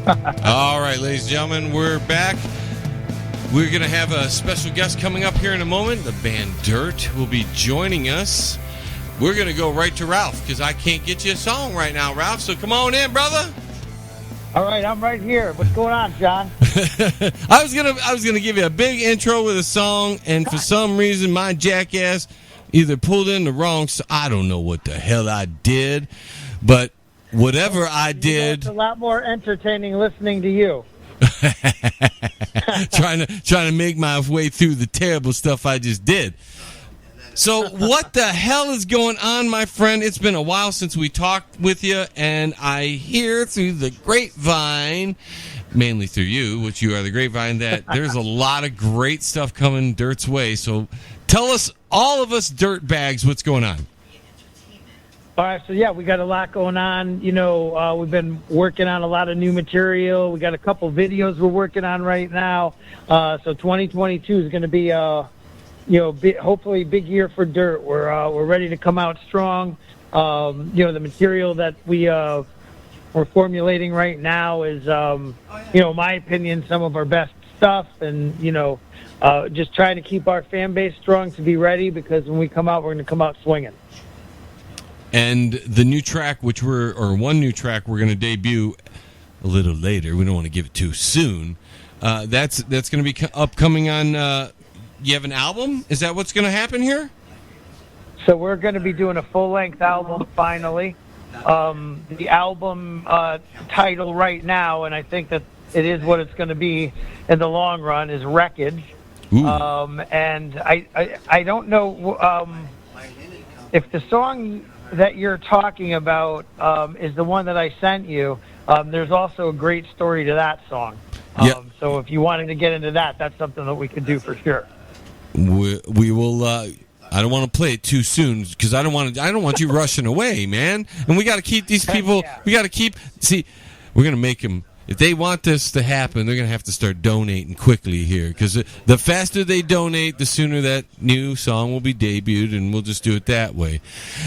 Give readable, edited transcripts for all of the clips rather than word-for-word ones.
All right, ladies and gentlemen, we're back. We're going to have a special guest coming up here in a moment. The band Dirt will be joining us. We're going to go right to Ralph because I can't get you a song right now, Ralph. So come on in, brother. All right, I'm right here. What's going on, John? I was gonna give you a big intro with a song, and for some reason, my jackass either pulled in the wrong. I don't know what the hell I did, but whatever I did, it's a lot more entertaining listening to you. trying to make my way through the terrible stuff I just did. So what the hell is going on, my friend? It's been a while since we talked with you, and I hear through the grapevine, mainly through you, which you are the grapevine, that there's a lot of great stuff coming Dirt's way. So tell us, all of us dirt bags, what's going on? All right, so yeah, we got a lot going on. You know, we've been working on a lot of new material. We got a couple videos we're working on right now. So 2022 is going to be hopefully big year for Dirt. We're ready to come out strong. The material that we're formulating right now is, in my opinion, some of our best stuff, and just trying to keep our fan base strong to be ready, because when we come out, we're going to come out swinging. And the new track, one new track we're going to debut a little later. We don't want to give it too soon. That's going to be upcoming on. You have an album? Is that what's going to happen here? So we're going to be doing a full-length album finally. The album title right now, and I think that it is what it's going to be in the long run, is Wreckage. And I don't know if the song that you're talking about is the one that I sent you. There's also a great story to that song. So if you wanted to get into that, that's something that we could do for sure. We will. I don't want to play it too soon because I don't want you rushing away, man. And we got to keep these people. Yeah. We got to keep. See, we're gonna make them. If they want this to happen, they're gonna have to start donating quickly here, because the faster they donate, the sooner that new song will be debuted, and we'll just do it that way.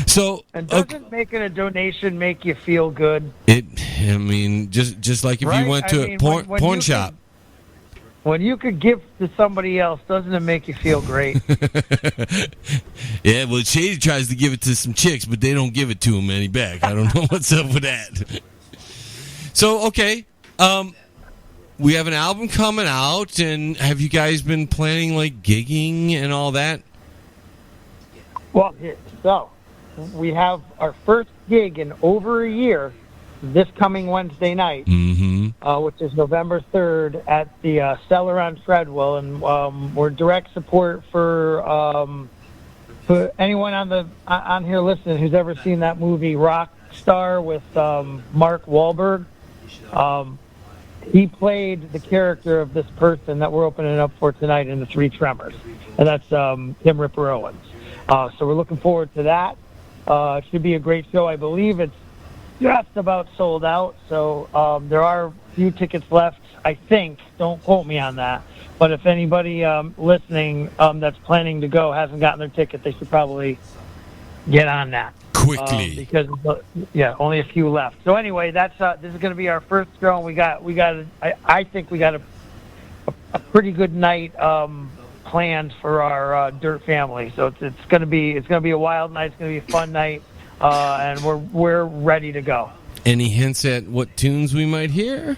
So, and doesn't making a donation make you feel good? Just like if you went to a porn shop. When you could give to somebody else, doesn't it make you feel great? Yeah, well, Shady tries to give it to some chicks, but they don't give it to him any back. I don't know what's up with that. So, okay, we have an album coming out, and have you guys been planning, like, gigging and all that? Well, so we have our first gig in over a year this coming Wednesday night, which is November 3rd at the Cellar on Treadwell, and we're direct support for anyone on here listening who's ever seen that movie Rockstar with Mark Wahlberg. He played the character of this person that we're opening up for tonight in The Three Tremors, and that's Tim Ripper Owens. So we're looking forward to that. It should be a great show. I believe it's just about sold out, so there are a few tickets left, I think. Don't quote me on that. But if anybody listening that's planning to go hasn't gotten their ticket, they should probably get on that quickly, because only a few left. So anyway, that's this is going to be our first show, and I think we got a pretty good night planned for our Dirt family. So it's going to be a wild night. It's going to be a fun night. And we're ready to go. Any hints at what tunes we might hear?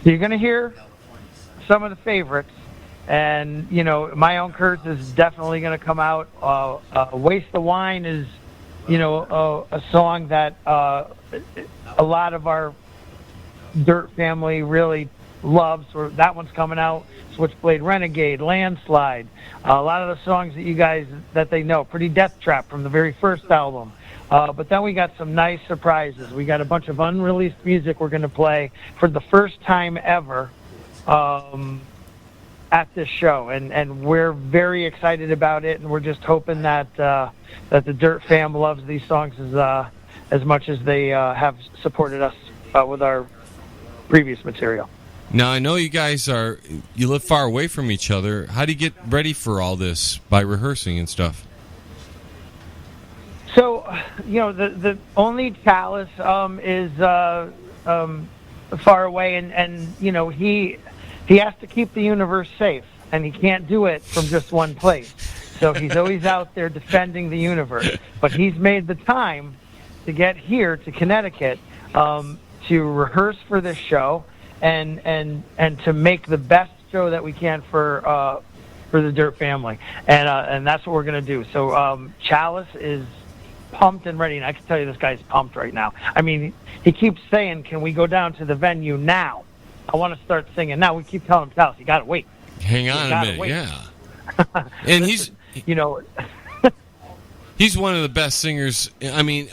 So you're going to hear some of the favorites, and My Own Curse is definitely going to come out. Waste the Wine is, a song that a lot of our Dirt family really loves. So that one's coming out. Switchblade Renegade, Landslide, a lot of the songs that you guys that they know. Pretty Death Trap from the very first album. But then we got some nice surprises. We got a bunch of unreleased music we're going to play for the first time ever at this show, and we're very excited about it. And we're just hoping that that the Dirt fam loves these songs as much as they have supported us with our previous material. Now, I know you guys you live far away from each other. How do you get ready for all this by rehearsing and stuff? So, the only Chalice is far away, and you know, he has to keep the universe safe, and he can't do it from just one place. So he's always out there defending the universe. But he's made the time to get here to Connecticut to rehearse for this show and to make the best show that we can for the Dirt family. And that's what we're going to do. So Chalice is pumped and ready, and I can tell you this guy's pumped right now. I mean, he keeps saying, can we go down to the venue now? I want to start singing now. We keep telling him, Chalice, you got to wait. Hang on a minute, wait. yeah. And Listen, you know, he's one of the best singers, I mean,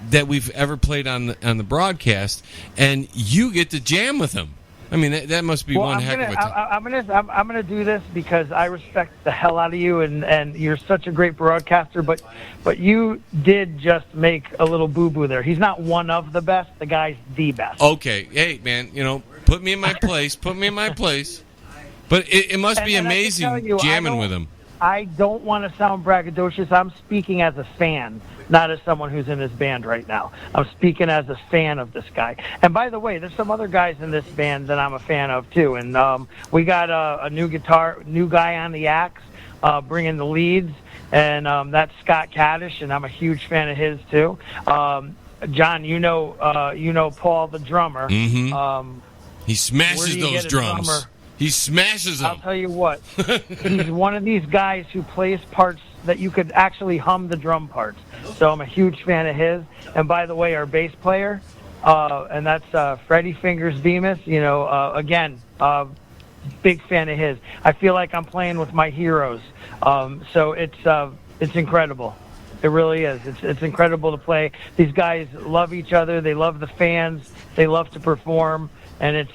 that we've ever played on the broadcast, and you get to jam with him. I mean, that must be one heck of a time. I'm gonna do this because I respect the hell out of you, and you're such a great broadcaster. But you did just make a little boo boo there. He's not one of the best. The guy's the best. Okay, hey man, you know, put me in my place. Put me in my place. But it must be amazing jamming with him. I don't want to sound braggadocious. I'm speaking as a fan, not as someone who's in his band right now. I'm speaking as a fan of this guy. And by the way, there's some other guys in this band that I'm a fan of too. And we got a new guy on the axe, bringing the leads, and that's Scott Caddish, and I'm a huge fan of his too. John, you know Paul the drummer. Mm-hmm. He smashes those drums. He smashes them. I'll tell you what. He's one of these guys who plays parts that you could actually hum the drum parts. So I'm a huge fan of his. And by the way, our bass player, and that's Freddie Fingers Bemis, you know, again, big fan of his. I feel like I'm playing with my heroes. So it's incredible. It really is. It's incredible to play. These guys love each other. They love the fans. They love to perform. And it's...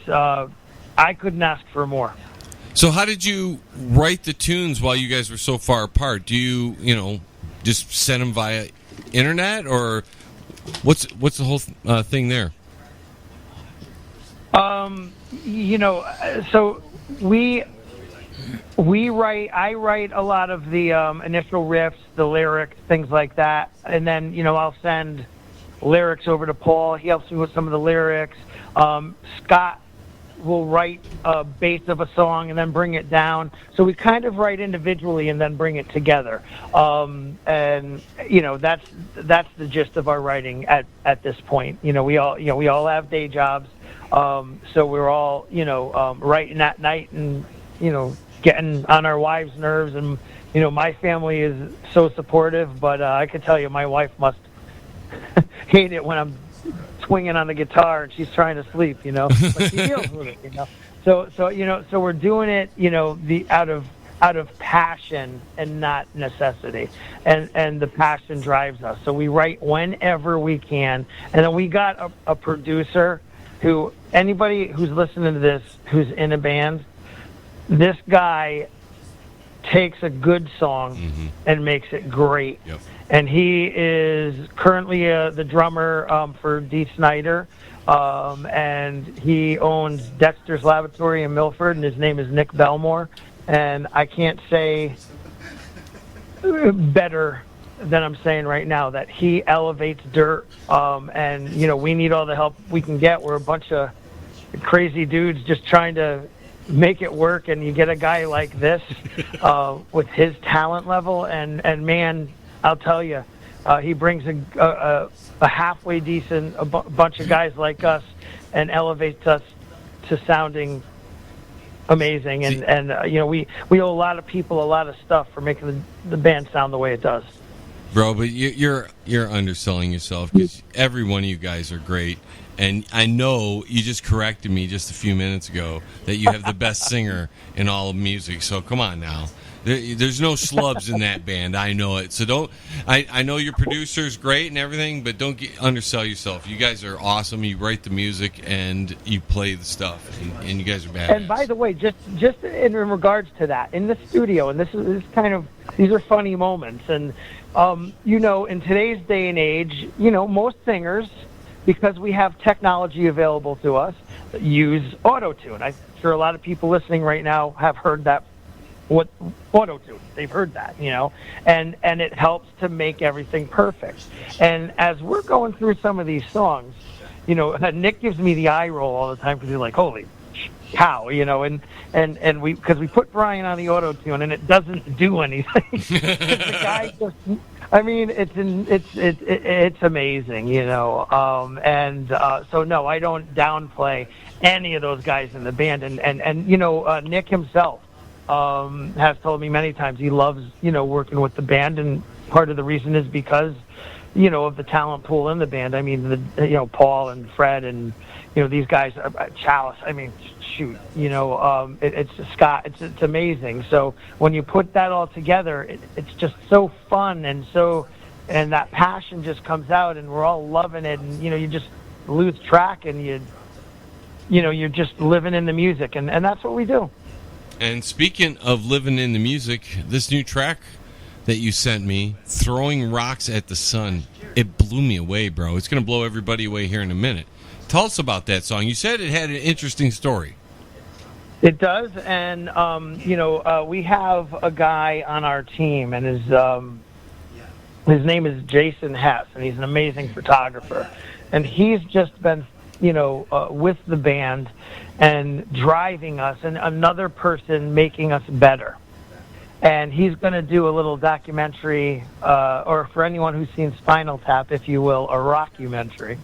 I couldn't ask for more. So how did you write the tunes while you guys were so far apart? Do you just send them via internet, or what's the whole thing there? So I write a lot of the initial riffs, the lyrics, things like that, and then I'll send lyrics over to Paul. He helps me with some of the lyrics. Scott will write a base of a song and then bring it down. So we kind of write individually and then bring it together. And that's the gist of our writing at this point. We all have day jobs. So we're all writing at night and getting on our wives' nerves. And my family is so supportive, but I can tell you my wife must hate it when I'm swinging on the guitar and she's trying to sleep, but she deals with it, So we're doing it, out of passion and not necessity, and the passion drives us. So we write whenever we can, and then we got a producer who, anybody who's listening to this who's in a band, this guy takes a good song and makes it great. Yep. And he is currently the drummer for Dee Snider, and he owns Dexter's Laboratory in Milford, and his name is Nick Belmore. And I can't say better than I'm saying right now that he elevates Dirt, and we need all the help we can get. We're a bunch of crazy dudes just trying to make it work, and you get a guy like this with his talent level, and man, I'll tell you, he brings a halfway decent bunch of guys like us and elevates us to sounding amazing. And we owe a lot of people a lot of stuff for making the band sound the way it does. Bro, but you're underselling yourself, because every one of you guys are great. And I know you just corrected me just a few minutes ago that you have the best singer in all of music. So come on now. There's no schlubs in that band. I know it. So don't. I know your producer's great and everything, but don't undersell yourself. You guys are awesome. You write the music and you play the stuff, and you guys are badass. And by the way, just in regards to that, in the studio, and this is kind of, these are funny moments, and in today's day and age, most singers, because we have technology available to us, use auto-tune. I'm sure a lot of people listening right now have heard that. What auto-tune? They've heard that, and it helps to make everything perfect. And as we're going through some of these songs, Nick gives me the eye roll all the time because he's like, holy cow, and we because we put Brian on the auto tune and it doesn't do anything. The guy just, I mean, it's amazing, so no, I don't downplay any of those guys in the band, and Nick himself has told me many times he loves working with the band, and part of the reason is because of the talent pool in the band. I mean, Paul and Fred and these guys, Chalice. I mean, shoot, it's Scott. It's amazing. So when you put that all together, it's just so fun, and that passion just comes out, and we're all loving it, and you just lose track, and you're just living in the music, and that's what we do. And speaking of living in the music, this new track that you sent me, Throwing Rocks at the Sun, it blew me away, bro. It's going to blow everybody away here in a minute. Tell us about that song. You said it had an interesting story. It does, and we have a guy on our team, and his name is Jason Hess, and he's an amazing photographer. And he's just been, with the band and driving us, and another person making us better. And he's going to do a little documentary, or for anyone who's seen Spinal Tap, if you will, a rockumentary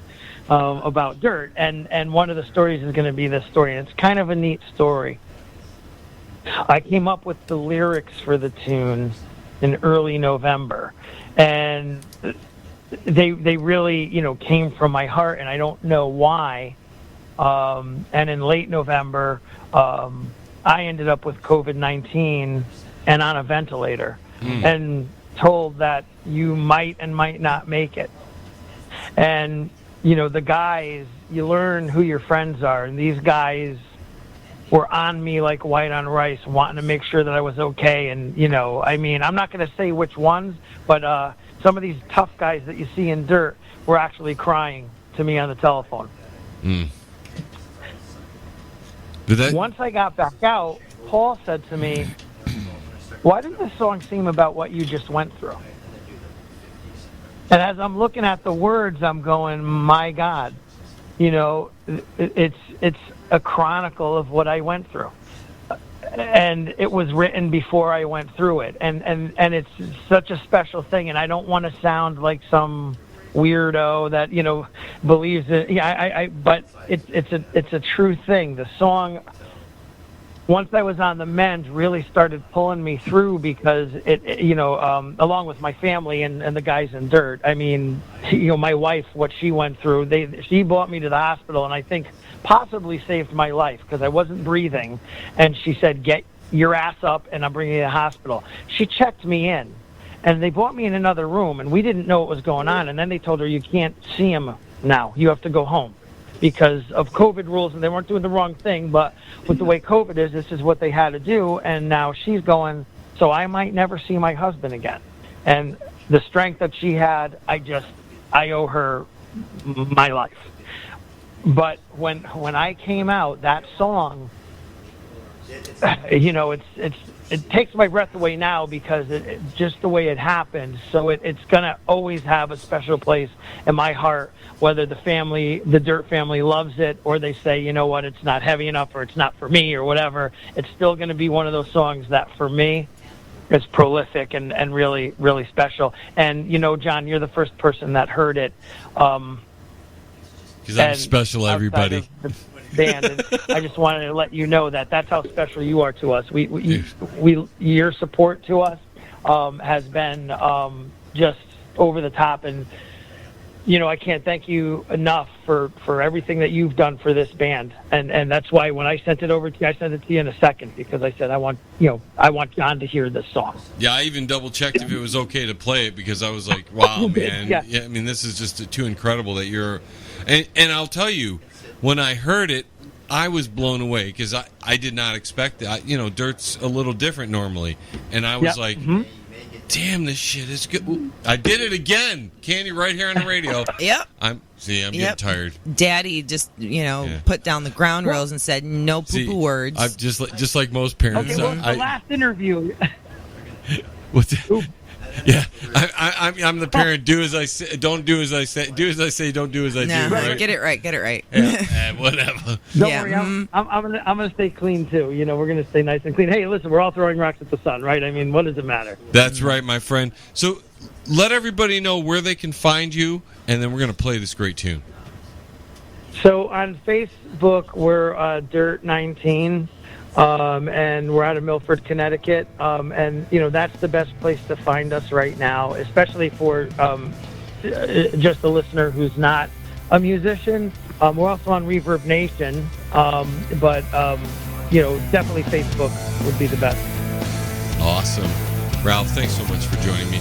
about Dirt. And one of the stories is going to be this story, and it's kind of a neat story. I came up with the lyrics for the tune in early November, and they really, came from my heart, and I don't know why. And in late November, I ended up with COVID-19 and on a ventilator, and told that you might and might not make it. And, the guys, you learn who your friends are, and these guys were on me like white on rice, wanting to make sure that I was okay. And, I'm not going to say which ones, but some of these tough guys that you see in Dirt were actually crying to me on the telephone. Once I got back out, Paul said to me, why does this song seem about what you just went through? And as I'm looking at the words, I'm going, my God, it's a chronicle of what I went through. And it was written before I went through it. And it's such a special thing, and I don't want to sound like some weirdo that, believes it. Yeah, but it's a true thing. The song, once I was on the mend, really started pulling me through because along with my family and the guys in Dirt. I mean, my wife, what she went through, she brought me to the hospital, and I think possibly saved my life because I wasn't breathing. And she said, get your ass up, and I'm bringing you to the hospital. She checked me in, and they brought me in another room, and we didn't know what was going on. And then they told her, you can't see him now. You have to go home because of COVID rules, and they weren't doing the wrong thing, but with the way COVID is, this is what they had to do. And now she's going, so I might never see my husband again. And the strength that she had, I owe her my life. But when I came out, that song, it takes my breath away now because it just the way it happened. So it's going to always have a special place in my heart, whether the Dirt family loves it or they say, you know what, it's not heavy enough or it's not for me or whatever. It's still going to be one of those songs that for me is prolific and really, really special. And, John, you're the first person that heard it. Because I'm special, everybody. Band, and I just wanted to let you know that's how special you are to us. Your support to us has been just over the top, and I can't thank you enough for everything that you've done for this band, and that's why when I sent it over to you, I sent it to you in a second because I said I want John to hear this song. Yeah, I even double checked if it was okay to play it because I was like, wow, man, yeah. I mean, this is just too incredible that you're, and I'll tell you. When I heard it, I was blown away because I did not expect it. Dirt's a little different normally. And I was like, damn, this shit is good. I did it again. Candy right here on the radio. Yep. I'm getting tired. Daddy just, put down the ground rules and said no poo-poo words. I'm just like most parents. Okay, well, the last interview. What's that? Yeah, I'm the parent. Do as I say, don't do as I say. Do as I say, don't do as I No, do. Right? get it right. Yeah, whatever. Don't Yeah. worry, I'm gonna stay clean too. We're gonna stay nice and clean. Hey, listen, we're all throwing rocks at the sun, right? I mean, what does it matter? That's right, my friend. So let everybody know where they can find you, and then we're gonna play this great tune. So on Facebook, we're Dirt19, and we're out of Milford, Connecticut. And that's the best place to find us right now, especially for just a listener who's not a musician. We're also on Reverb Nation, but definitely Facebook would be the best. Awesome. Ralph, thanks so much for joining me.